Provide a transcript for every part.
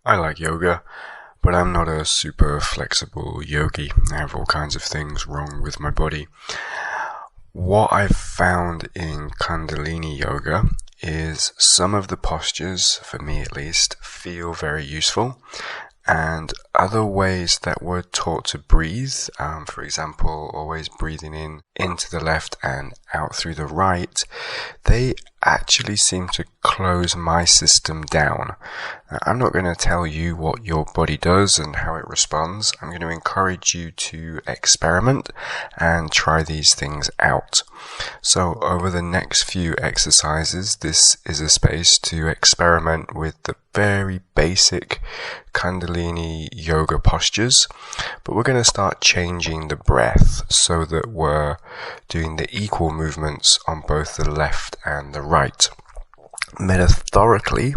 I like yoga, but I'm not a super flexible yogi. I have all kinds of things wrong with my body. What I've found in Kundalini yoga is some of the postures, for me at least, feel very useful. And other ways that we're taught to breathe, for example, always breathing in into the left and out through the right, they actually seem to close my system down. Now, I'm not going to tell you what your body does and how it responds. I'm going to encourage you to experiment and try these things out. So over the next few exercises, this is a space to experiment with the very basic Kundalini yoga postures, but we're going to start changing the breath so that we're doing the equal movements on both the left and the right. Metaphorically,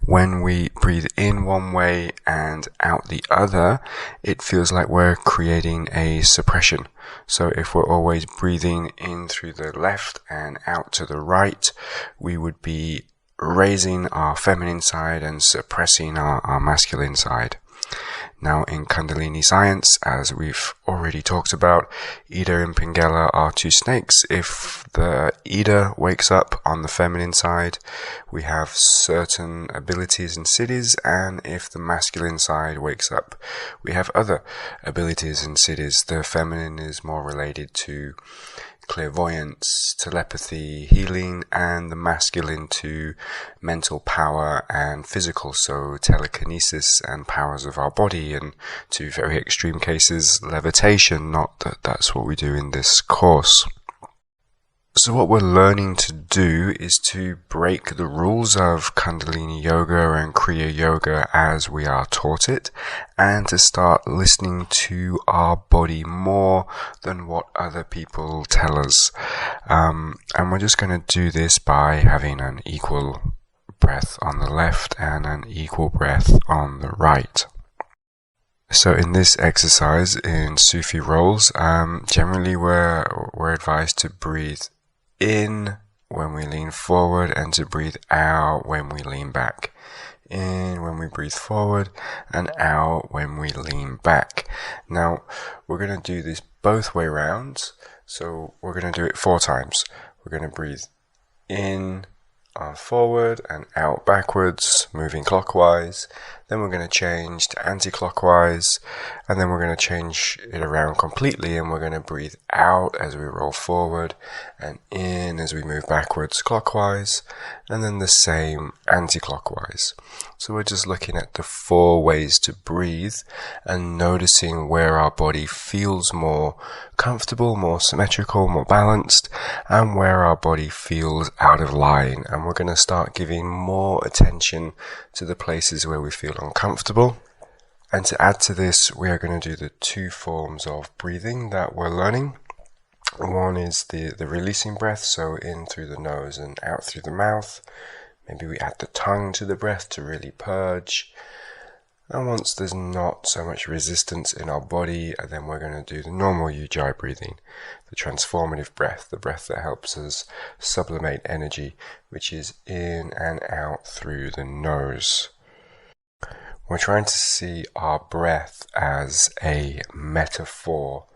when we breathe in one way and out the other, it feels like we're creating a suppression. So if we're always breathing in through the left and out to the right, we would be raising our feminine side and suppressing our masculine side. Now in Kundalini science, as we've already talked about, Ida and Pingala are two snakes. If the Ida wakes up on the feminine side, we have certain abilities and siddhis, and if the masculine side wakes up, we have other abilities and siddhis. The feminine is more related to clairvoyance, telepathy, healing, and the masculine to mental power and physical, so telekinesis and powers of our body, and to very extreme cases, levitation. Not that that's what we do in this course. So what we're learning to do is to break the rules of Kundalini yoga and Kriya yoga as we are taught it, and to start listening to our body more than what other people tell us. And we're just going to do this by having an equal breath on the left and an equal breath on the right. So in this exercise, in Sufi rolls, generally we're advised to breathe in when we lean forward and to breathe out when we lean back. In when we breathe forward and out when we lean back. Now, we're going to do this both way round. So we're going to do it 4 times. We're going to breathe in forward and out backwards, moving clockwise. Then we're going to change to anti-clockwise, and then we're going to change it around completely, and we're going to breathe out as we roll forward and in as we move backwards clockwise, and then the same anti-clockwise. So we're just looking at the 4 ways to breathe and noticing where our body feels more comfortable, more symmetrical, more balanced, and where our body feels out of line. And we're going to start giving more attention to the places where we feel uncomfortable. And to add to this, we are going to do the 2 forms of breathing that we're learning. One is the releasing breath, so in through the nose and out through the mouth. Maybe we add the tongue to the breath to really purge. And once there's not so much resistance in our body, then we're going to do the normal Ujjayi breathing, the transformative breath, the breath that helps us sublimate energy, which is in and out through the nose. We're trying to see our breath as a metaphor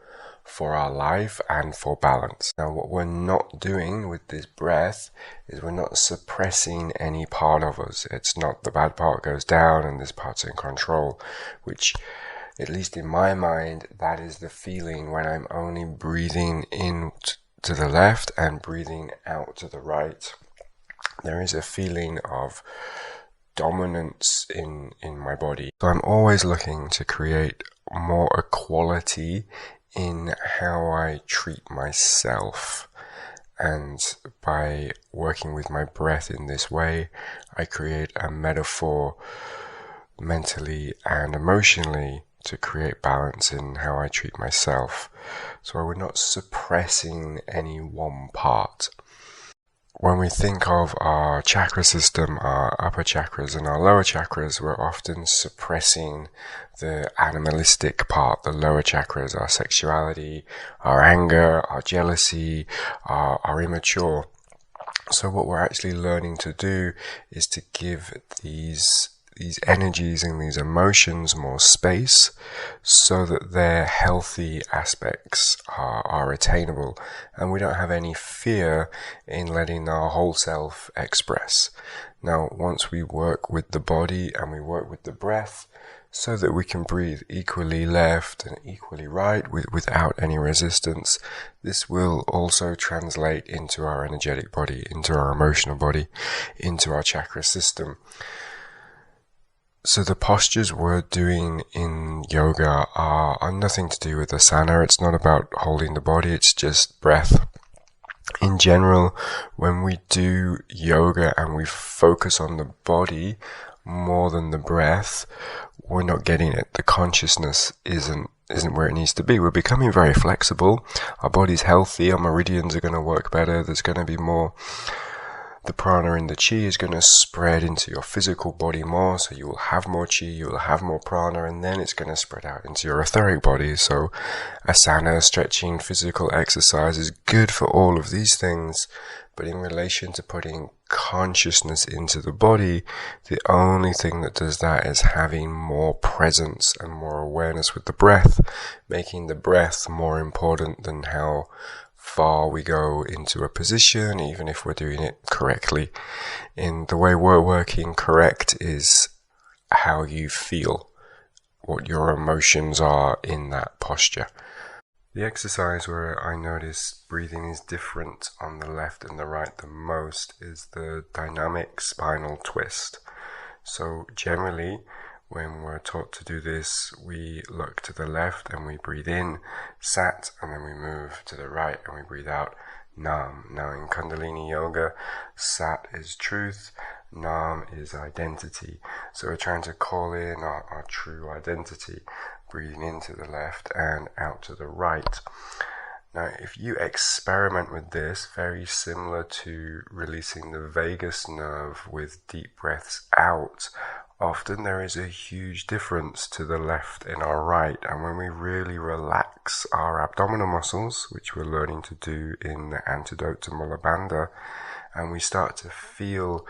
for our life and for balance. Now, what we're not doing with this breath is we're not suppressing any part of us. It's not the bad part goes down and this part's in control, which, at least in my mind, that is the feeling when I'm only breathing in to the left and breathing out to the right. There is a feeling of dominance in my body. So I'm always looking to create more equality in how I treat myself. And by working with my breath in this way, I create a metaphor mentally and emotionally to create balance in how I treat myself. So we're not suppressing any one part. When we think of our chakra system, our upper chakras and our lower chakras, we're often suppressing the animalistic part, the lower chakras, our sexuality, our anger, our jealousy, our immature. So what we're actually learning to do is to give these these energies and these emotions more space so that their healthy aspects are attainable, and we don't have any fear in letting our whole self express. Now, once we work with the body and we work with the breath so that we can breathe equally left and equally right without any resistance, this will also translate into our energetic body, into our emotional body, into our chakra system. So the postures we're doing in yoga are nothing to do with asana. It's not about holding the body, it's just breath. In general, when we do yoga and we focus on the body more than the breath, we're not getting it. The consciousness isn't where it needs to be. We're becoming very flexible. Our body's healthy. Our meridians are going to work better. There's going to be more. The prana in the chi is going to spread into your physical body more, so you will have more chi, you will have more prana, and then it's going to spread out into your etheric body. So asana, stretching, physical exercise is good for all of these things, but in relation to putting consciousness into the body, the only thing that does that is having more presence and more awareness with the breath, making the breath more important than how far we go into a position, even if we're doing it correctly. In the way we're working, correct is how you feel, what your emotions are in that posture. The exercise where I notice breathing is different on the left and the right the most is the dynamic spinal twist. So generally, when we're taught to do this, we look to the left and we breathe in, sat, and then we move to the right and we breathe out, nam. Now in Kundalini yoga, sat is truth, nam is identity. So we're trying to call in our true identity, breathing into the left and out to the right. Now, if you experiment with this, very similar to releasing the vagus nerve with deep breaths out, often there is a huge difference to the left and our right. And when we really relax our abdominal muscles, which we're learning to do in the antidote to Mula Bandha, and we start to feel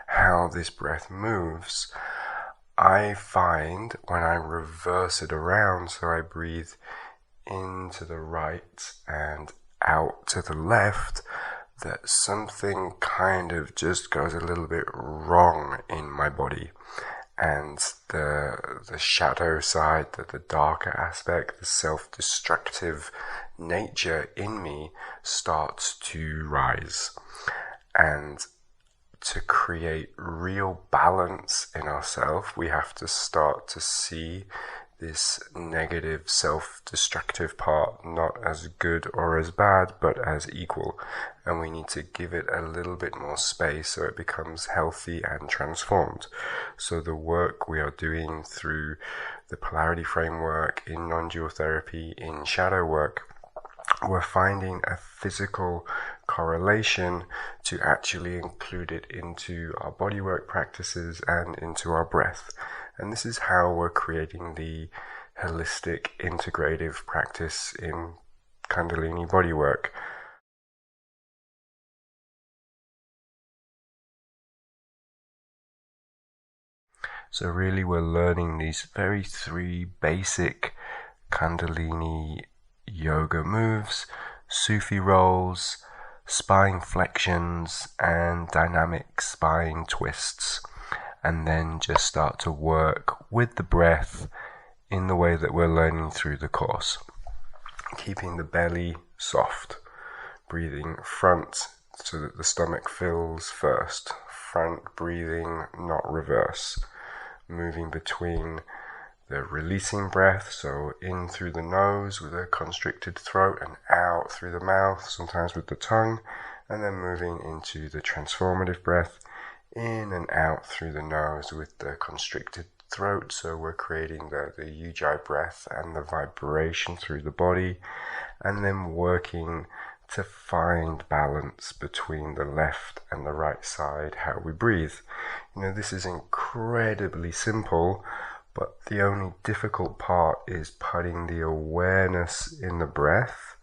how this breath moves, I find when I reverse it around, so I breathe into the right and out to the left, that something kind of just goes a little bit wrong in my body. And the shadow side, the darker aspect, the self-destructive nature in me starts to rise. And to create real balance in ourselves, we have to start to see this negative self-destructive part not as good or as bad, but as equal. And we need to give it a little bit more space so it becomes healthy and transformed. So the work we are doing through the polarity framework, in non-dual therapy, in shadow work, we're finding a physical correlation to actually include it into our bodywork practices and into our breath. And this is how we're creating the holistic integrative practice in Kundalini bodywork. So really we're learning these very three basic Kundalini yoga moves: Sufi rolls, spine flexions, and dynamic spine twists. And then just start to work with the breath in the way that we're learning through the course. Keeping the belly soft, breathing front so that the stomach fills first. Front breathing, not reverse. Moving between the releasing breath, so in through the nose with a constricted throat and out through the mouth, sometimes with the tongue, and then moving into the transformative breath, in and out through the nose with the constricted throat. So we're creating the ujjayi breath and the vibration through the body, and then working to find balance between the left and the right side, how we breathe. This is incredibly simple, but the only difficult part is putting the awareness in the breath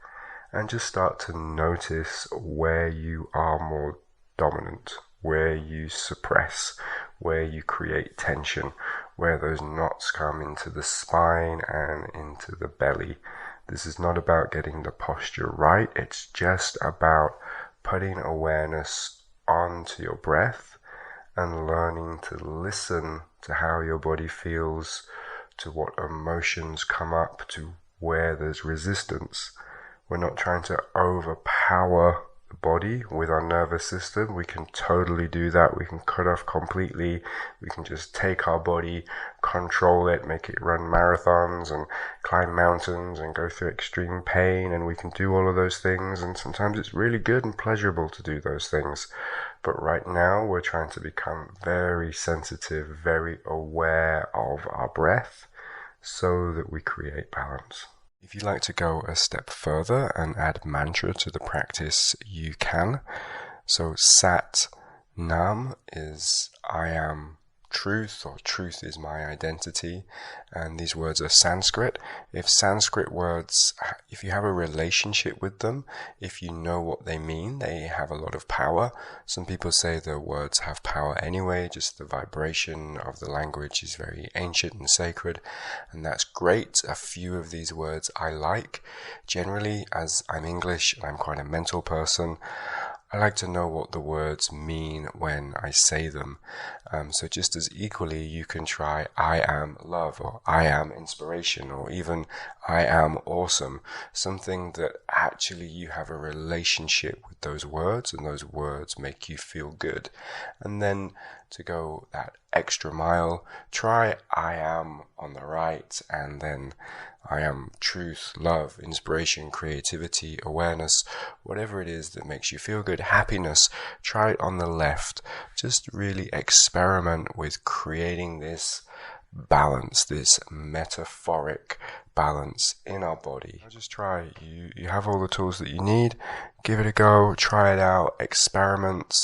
and just start to notice where you are more dominant, where you suppress, where you create tension, where those knots come into the spine and into the belly. This is not about getting the posture right, it's just about putting awareness onto your breath and learning to listen to how your body feels, to what emotions come up, to where there's resistance. We're not trying to overpower the body with our nervous system. We can totally do that. We can cut off completely. We can just take our body, control it, make it run marathons and climb mountains and go through extreme pain, and we can do all of those things, and sometimes it's really good and pleasurable to do those things. But right now we're trying to become very sensitive, very aware of our breath so that we create balance. If you'd like to go a step further and add mantra to the practice, you can. So Sat Nam is I am truth, or truth is my identity, and these words are Sanskrit. If Sanskrit words, if you have a relationship with them, if you know what they mean, they have a lot of power. Some people say the words have power anyway, just the vibration of the language is very ancient and sacred, and that's great. A few of these words I like. Generally, as I'm English and I'm quite a mental person, I like to know what the words mean when I say them. So just as equally, you can try I am love, or I am inspiration, or even I am awesome. Something that actually you have a relationship with those words, and those words make you feel good. And then to go that extra mile, try I am on the right, and then I am truth, love, inspiration, creativity, awareness, whatever it is that makes you feel good, happiness, try it on the left. Just really experiment with creating this balance, this metaphoric balance in our body. Just try. You have all the tools that you need. Give it a go, try it out, experiment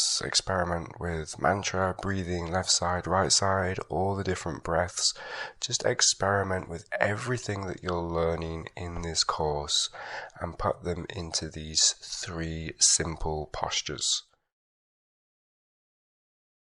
with mantra, breathing, left side, right side, all the different breaths. Just experiment with everything that you're learning in this course and put them into these 3 simple postures.